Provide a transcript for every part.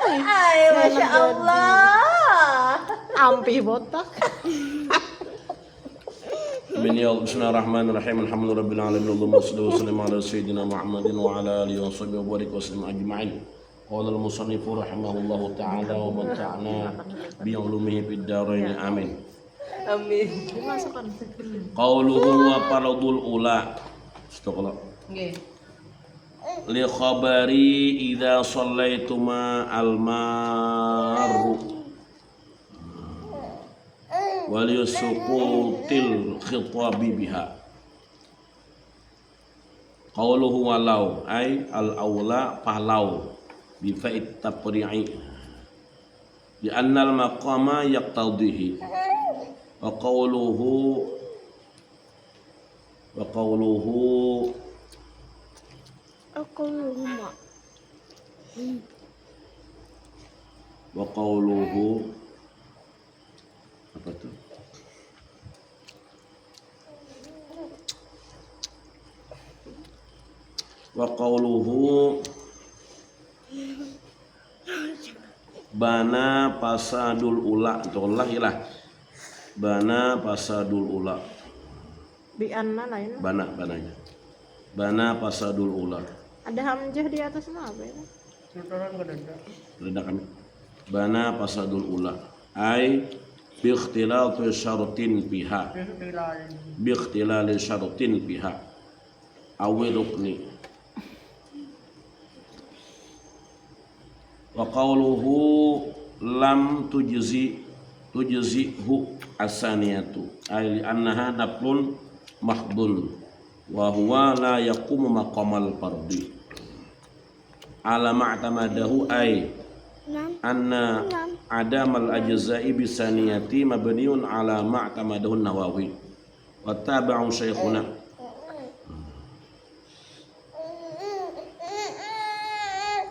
Ay, Masya Allah. Ampi botak. Bismillahirrahmanirrahim. Alhamdulillahirabbil alamin. Allahumma shalli wa sallim ala sayyidina Muhammadin wa ala alihi wa sahbihi wa barik wa sallim ajma'in. Qala al-musannif rahimahullahu ta'ala wa mata'na bi ulumihi fid dharain. Amin. Amin. Dimasukkan. Qauluhu wa faradul ula. Astagfirullah. Nggih. Li khabari idza shallaituma al-marru wal yusuqutil khitabi biha. Qauluhu walau ay al-aula falau bi fa'id tapri'i bi annal maqama yaqtadihi wa qawluhu apa tuh? Wa qawluhu bana pasadul ula itu Allah ilah bana pasadul ula Bi anna lain. bananya bana pasadul ula Ada hamzah di atasnya apa ya? redakan bana pasadul ula ay bi ikhtilal syaratin fiha bi ikhtilal syaratin fiha awil rukni wa qawluhu lam tujzihu asaniyatu ay annaha naflun mahdun wa huwa la yaqumu maqamal fardi ala ma'tamadahu ay anna adamal ajza'i bisaniyati mabniun ala ma'tamadahu Nawawi wa tabi'u syekhuna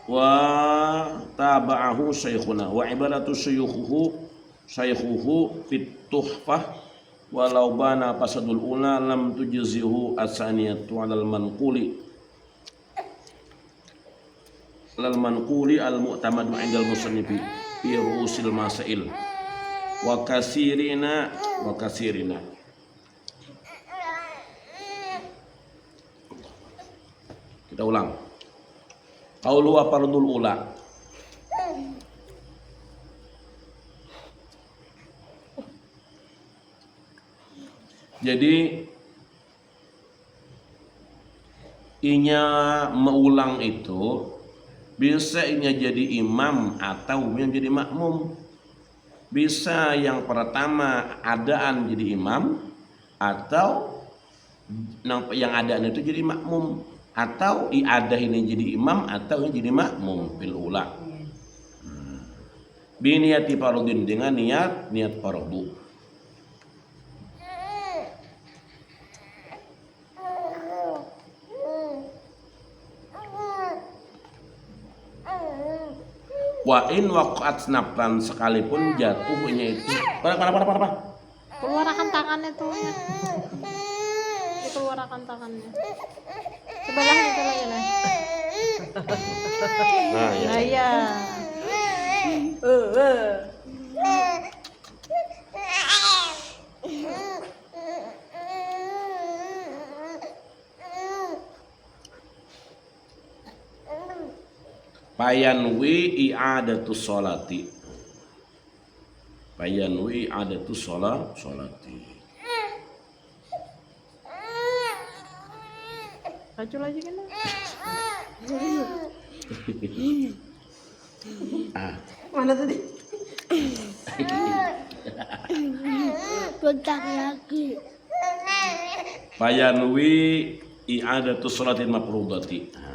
wa taba'ahu syekhuna wa ibaratu syekhuhu fit tuhfah walau bana pasadul ula lam tujzihu asaniyatu alal manquli al-mu'tamad ma'indal musannifi fi ru'usil masail wa kasirina kita ulang qaulu wa fardul ula jadi inya meulang itu bisa inya jadi imam atau menjadi makmum. Bisa yang pertama adaan jadi imam atau yang adaan itu jadi makmum atau iadah ini jadi imam atau ini jadi makmum bil ula. Bi niyati fardhin dengan niat fardu. Wa in waqa'at naflan sekalipun jatuhnya itu para Keluarkan tangannya tuh. Keluarkan tangannya. Sebelahnya itu lagi lah. nah ya. Nah ya. Payanwi i'adatu sholati. Payanwi i'adatu sholati. Kacau lagi kan? Mana tadi? Bentar lagi. Payanwi i'adatu sholatin mafrudati.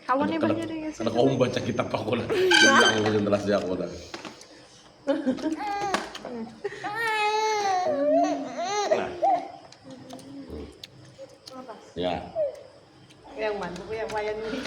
Kawan nih banyak deh. Karena kau membaca kitab aku lah. Yang konsentrasi aku lah. Nah. Ya. Yang mana? Yang wayan ini.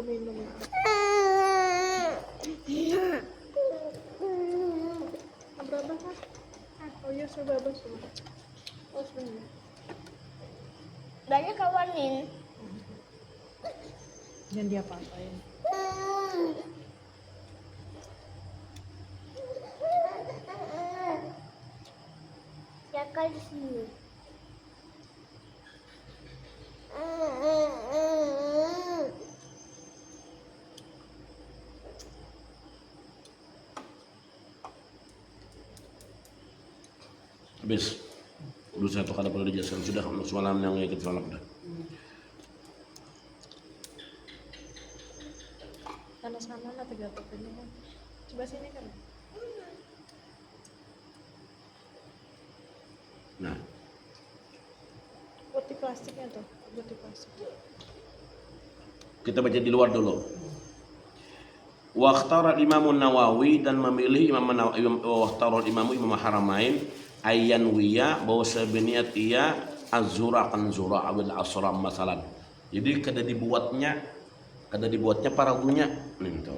minum. Berapa kan? Oh iya, sudah berapa? Oh, sudah. Banyak kawanin. Jangan dia apa-apain. Ya kan di sini. Habis. Dulu satu kali perlu dijelaskan sudah untuk semalam yang kita semalam dah. Sana-sana lah 3 ini kan. Coba sini kan. Nah, Putih plastiknya tuh, putih plastik. kita baca di luar dulu. Waqtara Imam Nawawi dan memilih Imam Nawawi waqtara Imam Haramain ayyan wiya bahwa sebeniat ia azura kan zura awil asram masalan. Jadi kada dibuatnya paradunya gitu.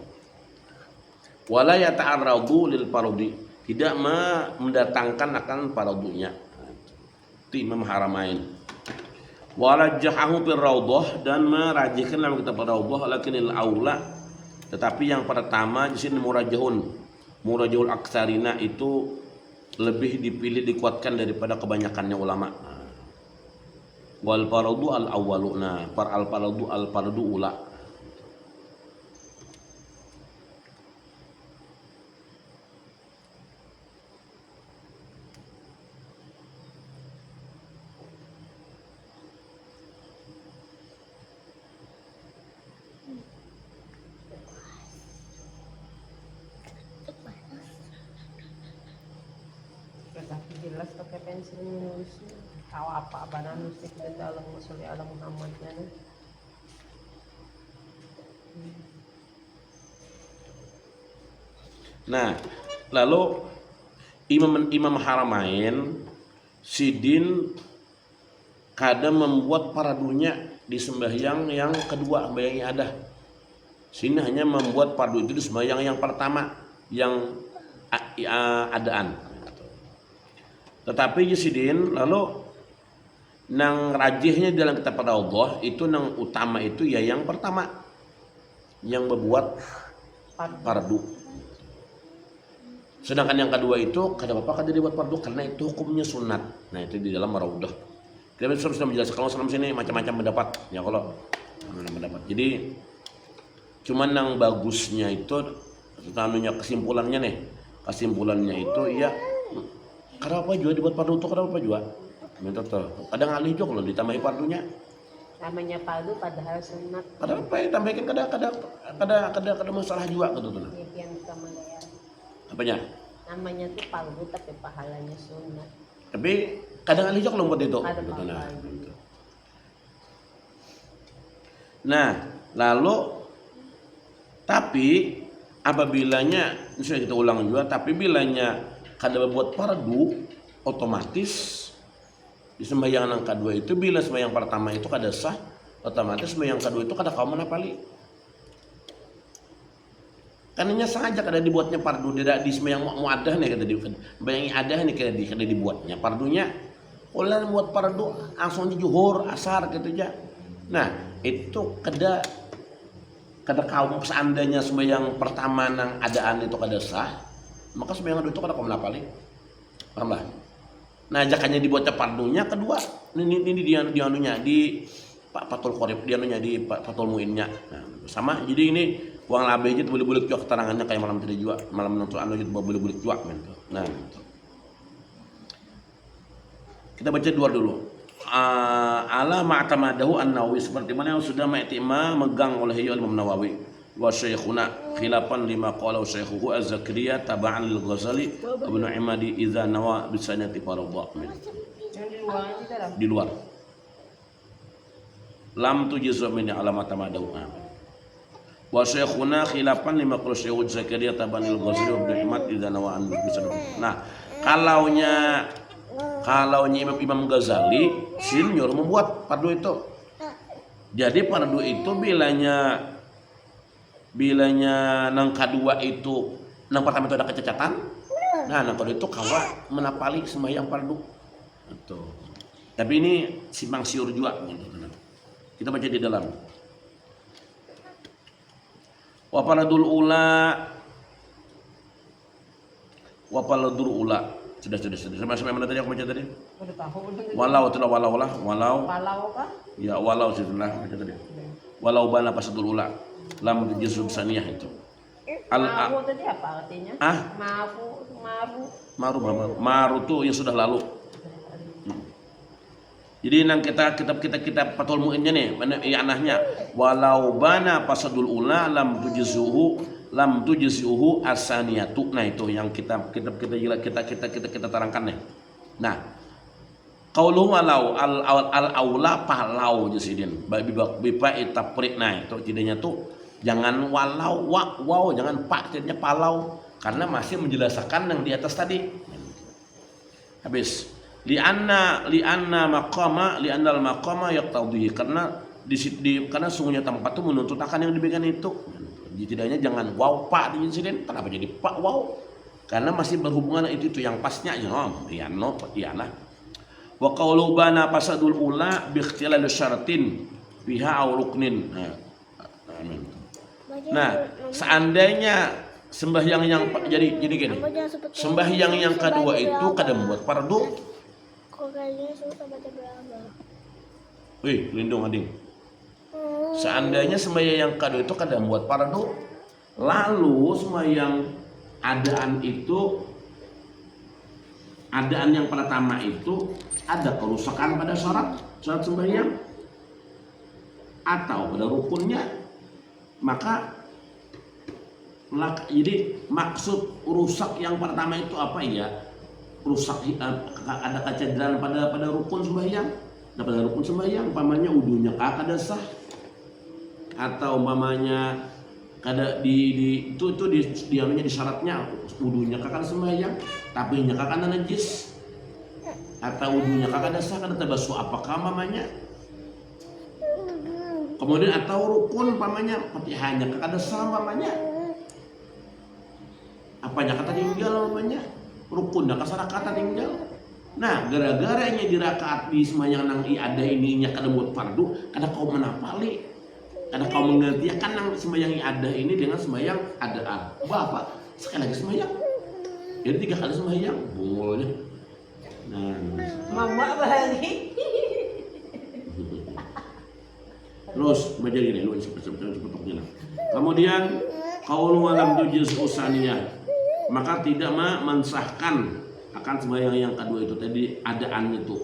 Wala yata'arradu lil parudi, tidak mendatangkan akan paradunya. Itu Imam Haramain. Walajahahu fil raudhah, dan merajihkan dalam kitab raudhah, lakinil aula, tetapi yang pertama di sini murajahul aktsarina itu lebih dipilih dikuatkan daripada kebanyakannya ulama. Wal fardu al awwalu, nah al fardu ula. Tapi jelas pakai pensil menulisnya. Tahu apa nulis kita dalam Sholli ala Muhammadnya nih. Nah, lalu Imam Haramain Sidin kadang membuat paradunya di sembahyang yang kedua, sembahyang yang ada. Sini hanya membuat pardu itu di sembahyang yang pertama, yang adaan. Tetapi Sidin lalu nang rajihnya dalam kitab Allah itu nang utama itu ya yang pertama, yang membuat pardu. Sedangkan yang kedua itu kada apa-apa kada dibuat pardu karena itu hukumnya sunat. Nah itu di dalam Raudhah. Kita sudah menjelaskan kalau selama sini macam-macam pendapat ya kalau pendapat. Jadi cuman yang bagusnya itu tanunya kesimpulannya itu ya kada apa juga dibuat pardu itu kada apa juga. Minta tuh. Kadang alih juga kalau ditambahi pardunya. Namanya pardu padahal sunat. Kada apa ya tambahkan kada masalah juga gitu tuh. Yang kamagaya. Apanya? Namanya tuh pardu tapi pahalanya sunat. Tapi kadang alih juga kalau buat itu. Ada Gitu, nah. gitu. Nah, lalu tapi apabillanya ini sudah kita ulang juga, tapi bilanya kada buat pardu otomatis di sembahyang yang kedua itu bila sembahyang pertama itu kada sah, otomatis sembahyang kedua itu kada kaum menapali. Karena sengaja kada dibuatnya pardu tidak di sembahyang muaddah nih kada sembahyang adah nih kada dibuatnya pardunya. Ulah buat pardu langsung di zuhur, asar gitu aja. Nah, itu kada kaum seandainya sembahyang pertama nang adaan itu kada sah, maka sembahyang kedua itu kada kaum menapali. Paham lah? Nah, jakannya dibuatnya pardunya kedua. Ini di anunya di Pak Fatul Qorib, di anunya di Pak Fatul Muinnya. Nah, sama. Jadi ini uang labe aja boleh-boleh juga keterangannya kayak malam tadi juga. Malam menentu anu itu boleh-boleh juga gitu. Nah, gitu. Kita baca dua dulu. Ala ma'tamadahu an-Nawawi, seperti mana yang sudah ma'tima megang oleh Imam Nawawi. Wa syekhuna khilafan lima qala syekhuhu Az-Zakaria taba'an lil Ghazali Ibnu Imadi idza nawa bisanati faradha. Yang di luar ini dalam. Di luar. Lam tujzu min alamat tamadahu. Wa syekhuna khilafan lima qala syekhu Zakaria taba'an lil Ghazali Ibnu Imadi idza nawa bisanati. Nah, kalau Imam Ghazali senior membuat pardu itu. Jadi pardu itu bilanya bilanya nang kedua itu nang pertama itu ada kecacatan, nah nang kedua itu kawa menapali sembahyang fardu. Itu. Tapi ini simpang siur juga. Kita baca di dalam. Wa faradul ula. Sudah. Sampai mana tadi aku baca tadi? Udah tahu udah. Walau lah. Palau kah? Ya walau sudah baca tadi. Walau bana fasadul ula. Lam tujizub saniyah itu. Maru tadi apa artinya? Maru itu yang sudah lalu. Jadi nang kita Fathul Mu'innya nih, mana i'anahnya walau bana fasadul ula lam tujzihu asaniyatu. Nah itu yang kita terangkan nih. Nah, qauluhu walau al aula palau jasidin. Bipa itapri. Nah itu tidaknya tuh jangan walau wow jangan pak tidaknya palau karena masih menjelaskan yang di atas tadi. Habis li'anna al maqama yaqtadhi karena karena sungguhnya tempat itu menuntut akan yang diberikan itu. Jadi tidaknya jangan wow pak di insiden, kenapa jadi pak wow? Karena masih berhubungan itu yang pasnya ya nah. Wa qawlu bana fasadul ula bi ikhtilal syaratin fiha aw ruknin. Nah, seandainya sembahyang yang jadi gini. Sembahyang yang kedua itu kadang buat fardu. Kayaknya susah baca berapa. Wih, lindung ading. Seandainya sembahyang yang kedua itu kadang buat fardu, lalu sembahyang adaan yang pertama itu ada kerusakan pada syarat sembahyang atau pada rukunnya, maka jadi maksud rusak yang pertama itu apa ya? Rusak ada kecederaan pada rukun sembahyang. Nah, pada rukun sembahyang umpamanya wudunya kada sah atau umpamanya kada di syaratnya wudunya kada sembahyang tapi nya kada najis atau wudunya kada sah kada tabasu apakah umpamanya. Kemudian atau rukun umpamanya Fatihahnya kada sah umpamanya. Apanya kata tinggal umpamanya? Rukun dah kasar kata tinggal. Nah, gara-garanya di rakaat di sembahyang nang ada ininya kada buat fardu, kada kau menapali, kada kau mengerti kan nang sembahyang ada ini dengan sembahyang adaan. Apa? Sekali lagi sembahyang. Jadi 3 kali sembahyang, bungulnya. Nah, Mama lagi. terus baca gini, lu cepet-cepetnya. Kemudian qaulu walam tujiz usaniyah. Maka tidak mensahkan akan sembahyang yang kedua itu tadi adaan itu.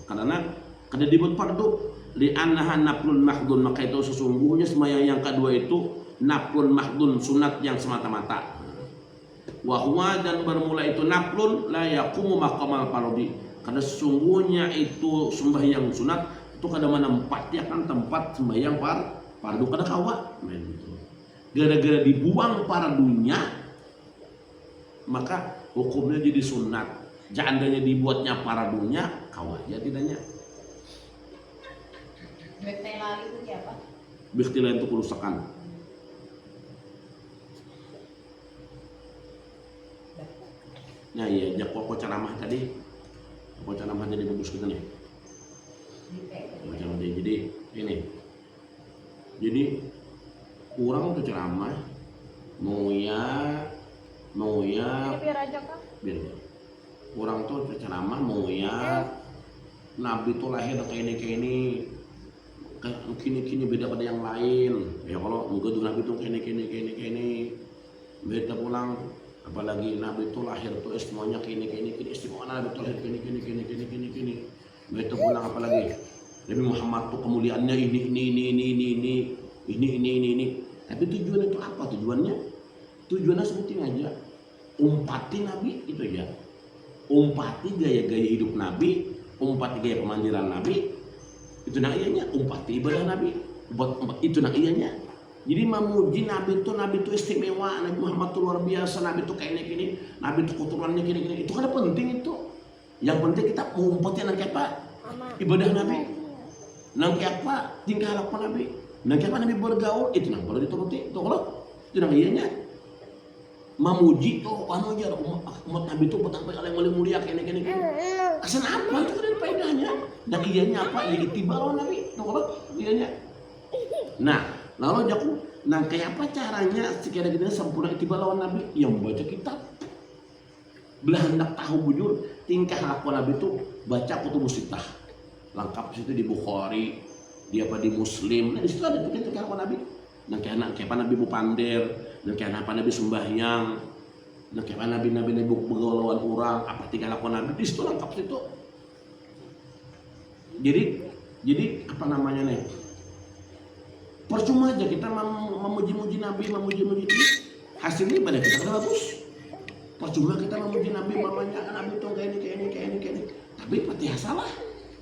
Karena kada dibuat fardu li'annaha naflun mahdun, maka itu sesungguhnya sembahyang yang kedua itu naflun mahdun, sunat yang semata-mata. Wa huwa dan bermula itu naflun la yaqumu maqamal fardi. Karena sesungguhnya itu sembahyang sunat itu kada menempati akan tempat sembahyang fardu kada kawa. Gara-gara dibuang fardunya maka hukumnya jadi sunat. Seandainya dibuatnya fardunya kawa aja tidaknya. Ikhtilal itu apa? Ikhtilal itu kerusakan. Nah iya, jak pokok ceramah tadi bagus kita nih. Macam dia jadi ini. Jadi kurang tuh ceramah mau ya Biar aja kan. biar kurang tuh ceramah mau ya Nabi tuh lahir kayak ini kini beda pada yang lain ya. Kalau mungkin tuh Nabi tuh kayak ini beda pulang, apalagi Nabi tuh lahir tuh semuanya kayak ini istimewa. Nabi tuh lahir kini beda pulang, apalagi Nabi Muhammad tuh kemuliaannya ini. Tapi tujuannya itu apa? Tujuannya sebutin aja, umpati Nabi itu ya, umpati gaya-gaya hidup Nabi, umpati gaya pemandiran Nabi, itu nak ianya, umpati ibadah Nabi, itu nak ianya. Jadi memuji Nabi itu istimewa, Nabi Muhammad itu luar biasa, Nabi itu kayak gini, Nabi itu keturunannya gini, itu kan penting itu. Yang penting kita mengumpati nangke apa? Ibadah Nabi, nangke apa? Tingkah laku Nabi, nangke apa Nabi bergaul, itu nang perlu dituruti, itu kalau Itu ianya mamuji tuh anu aja umat Nabi itu petang yang paling mulia kene. Asan apa itu kan faedahnya? Dan ianya apa? Ya ittiba lawan Nabi. Tuh kalau ianya. Nah, lalu jaku nah kayak apa caranya sekira-kira sempurna ittiba lawan Nabi? Yang membaca kitab. Belah hendak tahu bujur tingkah laku Nabi itu baca kutubus sittah. Lengkap situ di Bukhari, di apa di Muslim. Nah, di situ ada tingkah laku Nabi. Nah, kayak apa Nabi bupander, nah kayak apa Nabi sembahyang, nah kayak apa Nabi bergaulauan orang, apa tingkah laku Nabi di situ lengkap situ. Jadi apa namanya nih? Percuma aja kita memuji-muji Nabi, memuji-muji itu, hasilnya ibadah kita kan bagus. Percuma kita memuji Nabi, mamanya Nabi itu kayak ini. Tapi Fatihah salah,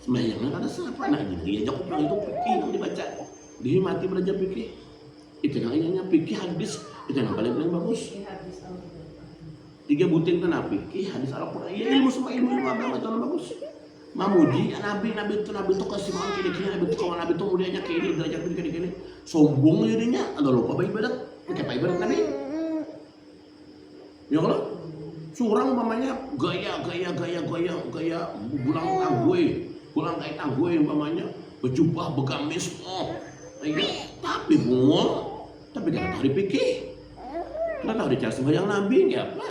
sembahyangnya ada salah. Nah jadi ya Jakob bilang itu fikih yang dibaca, dia mati belajar fikih. Itu yang fikih hadis, itu yang paling bagus. 3 butir itu fikih hadis Al-Quran. Ya ilmu semua ilmu agama itu yang bagus. Mamuji Nabi itu kesimpulan kini Nabi itu kawan Nabi itu mulianya kayak ini derajat begini. Sombong jadinya, agak lupa ibadat. Kayak ibadat Nabi. Ya kalau surang umpamanya gaya bulang kayak tanggue umpamanya berjubah begamis tapi bungol tapi gak tahu dipikir gak tahu dicari sembahyang Nabi ya apa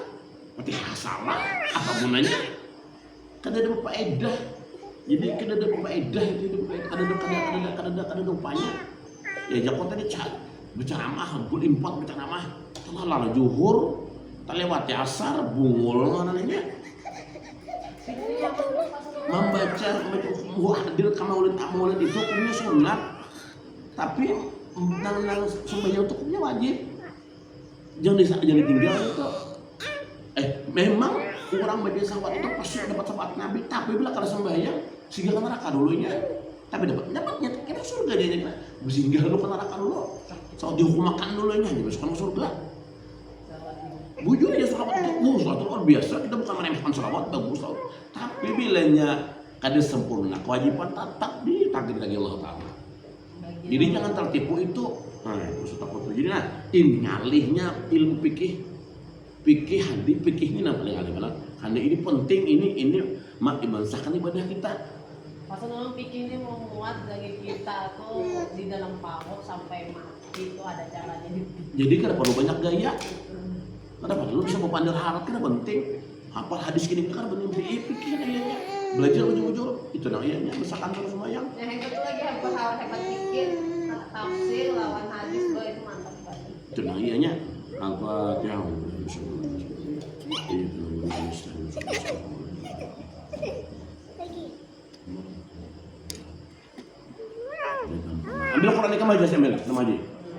berarti salah apa gunanya kan ada faedah jadi kan ada faedah itu ada rupanya ya Jakob tadi bicara mah gul import bicara mah lalu juhur lewati asar bungul namanya membaca hadir ke maulid itu hukumnya sunat tapi nang sembahyang itu hukumnya wajib jangan ditinggal itu memang orang baca sawat itu pasti dapat syafaat Nabi tapi bila kalau sembahyang singgah ke neraka dulunya tapi dapatnya kira surga dia kira singgah dulu ke neraka dulu soal dihukum makan dulunya jadi masuk surga. Bujur aja sholawat itu sholawat luar biasa, kita bukan meremehkan sholawat, bagus tau. Tapi bilanya kada sempurna, kewajiban tetap ditagih lagi Allah Ta'ala. Jadi jangan tertipu itu. Nah itu takut. Jadi ini ngalihnya ilmu fikih hadis fikih ini paling alih malah. Karena ini penting ini memansakan ibadah kita. Masa orang fikih ini mau muat dari kita tuh di dalam paut sampai mati itu ada caranya. Jadi kada perlu banyak gaya. Kenapa? Lu bisa memandang harat kan penting. Hafal hadis gini kan penting fikih kayaknya. Belajar ujung-ujung itu namanya misalkan terus sembahyang. Yang itu lagi hebat pikir, tafsir lawan hadis itu mantap banget. Itu namanya apa yang ambil Quran ini kemana aja sih ambil sama aja.